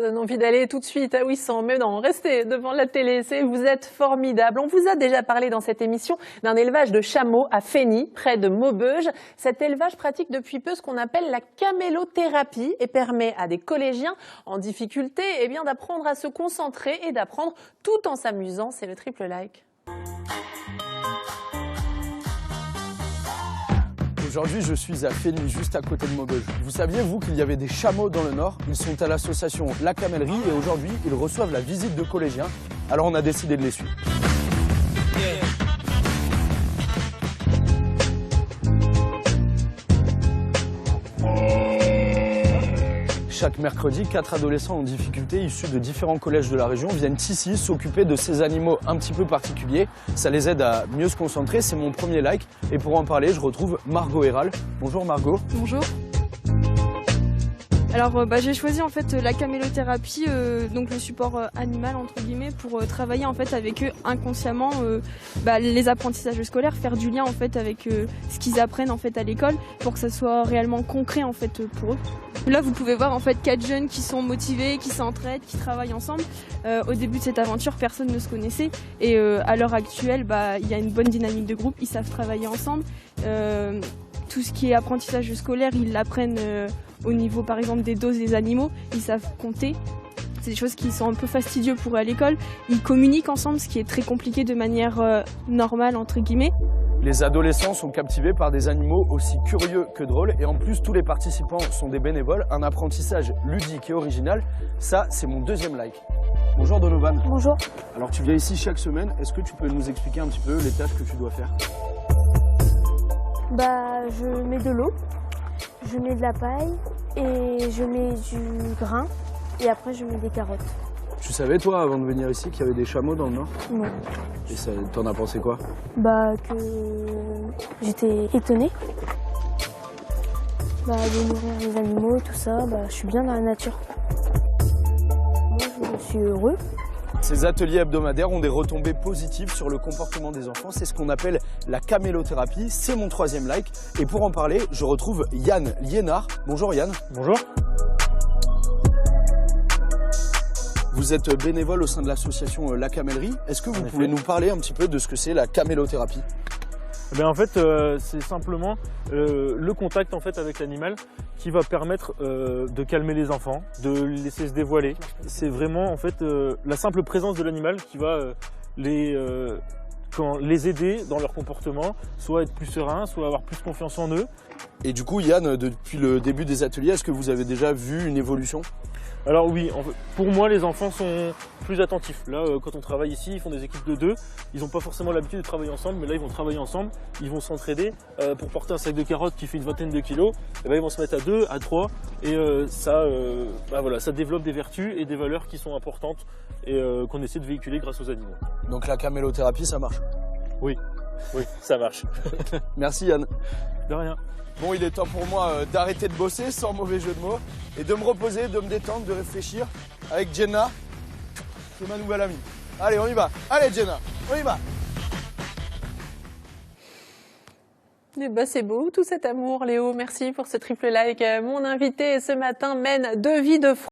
Ça donne envie d'aller tout de suite à Ouessant. Mais non, restez devant la télé, vous êtes formidables. On vous a déjà parlé dans cette émission d'un élevage de chameaux à Fény, près de Maubeuge. Cet élevage pratique depuis peu ce qu'on appelle la camélothérapie et permet à des collégiens en difficulté d'apprendre à se concentrer et d'apprendre tout en s'amusant. C'est le triple like. Aujourd'hui, je suis à Fény, juste à côté de Maubeuge. Vous saviez, vous, qu'il y avait des chameaux dans le Nord? Ils sont à l'association La Camellerie et aujourd'hui, ils reçoivent la visite de collégiens. Alors on a décidé de les suivre. Chaque mercredi, 4 adolescents en difficulté issus de différents collèges de la région viennent ici s'occuper de ces animaux un petit peu particuliers. Ça les aide à mieux se concentrer, c'est mon premier like. Et pour en parler, je retrouve Margot Héral. Bonjour Margot. Bonjour. Alors j'ai choisi en fait la camélothérapie, donc le support animal entre guillemets, pour travailler en fait avec eux inconsciemment les apprentissages scolaires, faire du lien en fait avec ce qu'ils apprennent en fait à l'école pour que ça soit réellement concret en fait pour eux. Là vous pouvez voir en fait 4 jeunes qui sont motivés, qui s'entraident, qui travaillent ensemble. Au début de cette aventure, personne ne se connaissait et à l'heure actuelle, il y a une bonne dynamique de groupe, ils savent travailler ensemble. Tout ce qui est apprentissage scolaire, ils l'apprennent au niveau par exemple des doses des animaux, ils savent compter. C'est des choses qui sont un peu fastidieuses pour eux à l'école. Ils communiquent ensemble, ce qui est très compliqué de manière normale entre guillemets. Les adolescents sont captivés par des animaux aussi curieux que drôles et en plus tous les participants sont des bénévoles, un apprentissage ludique et original. Ça, c'est mon deuxième like. Bonjour Donovan. Bonjour. Alors tu viens ici chaque semaine, est-ce que tu peux nous expliquer un petit peu les tâches que tu dois faire? Je mets de l'eau, je mets de la paille et je mets du grain et après je mets des carottes. Tu savais toi avant de venir ici qu'il y avait des chameaux dans le Nord? Non. Et t'en as pensé quoi? Que j'étais étonnée. De nourrir les animaux, tout ça, je suis bien dans la nature. Moi je suis heureux. Ces ateliers hebdomadaires ont des retombées positives sur le comportement des enfants. C'est ce qu'on appelle la camélothérapie. C'est mon troisième like. Et pour en parler, je retrouve Yann Liénard. Bonjour Yann. Bonjour. Vous êtes bénévole au sein de l'association La Camellerie. Est-ce que vous pouvez nous parler un petit peu de ce que c'est la camélothérapie? En fait, c'est simplement le contact en fait, avec l'animal qui va permettre de calmer les enfants, de les laisser se dévoiler. C'est vraiment en fait, la simple présence de l'animal qui va les aider dans leur comportement, soit être plus serein, soit avoir plus confiance en eux. Et du coup, Yann, depuis le début des ateliers, est-ce que vous avez déjà vu une évolution? Alors oui, pour moi les enfants sont plus attentifs. Là quand on travaille ici, ils font des équipes de 2, ils n'ont pas forcément l'habitude de travailler ensemble, mais là ils vont travailler ensemble, ils vont s'entraider. Pour porter un sac de carottes qui fait une vingtaine de kilos, ils vont se mettre à 2, à 3 et ça développe des vertus et des valeurs qui sont importantes et qu'on essaie de véhiculer grâce aux animaux. Donc la camélothérapie ça marche? Oui, ça marche. Merci Yann. De rien. Bon, il est temps pour moi d'arrêter de bosser, sans mauvais jeu de mots, et de me reposer, de me détendre, de réfléchir avec Jenna, c'est ma nouvelle amie. Allez, on y va. Allez Jenna, on y va. C'est beau tout cet amour, Léo. Merci pour ce triple like. Mon invité ce matin mène 2 vies de front.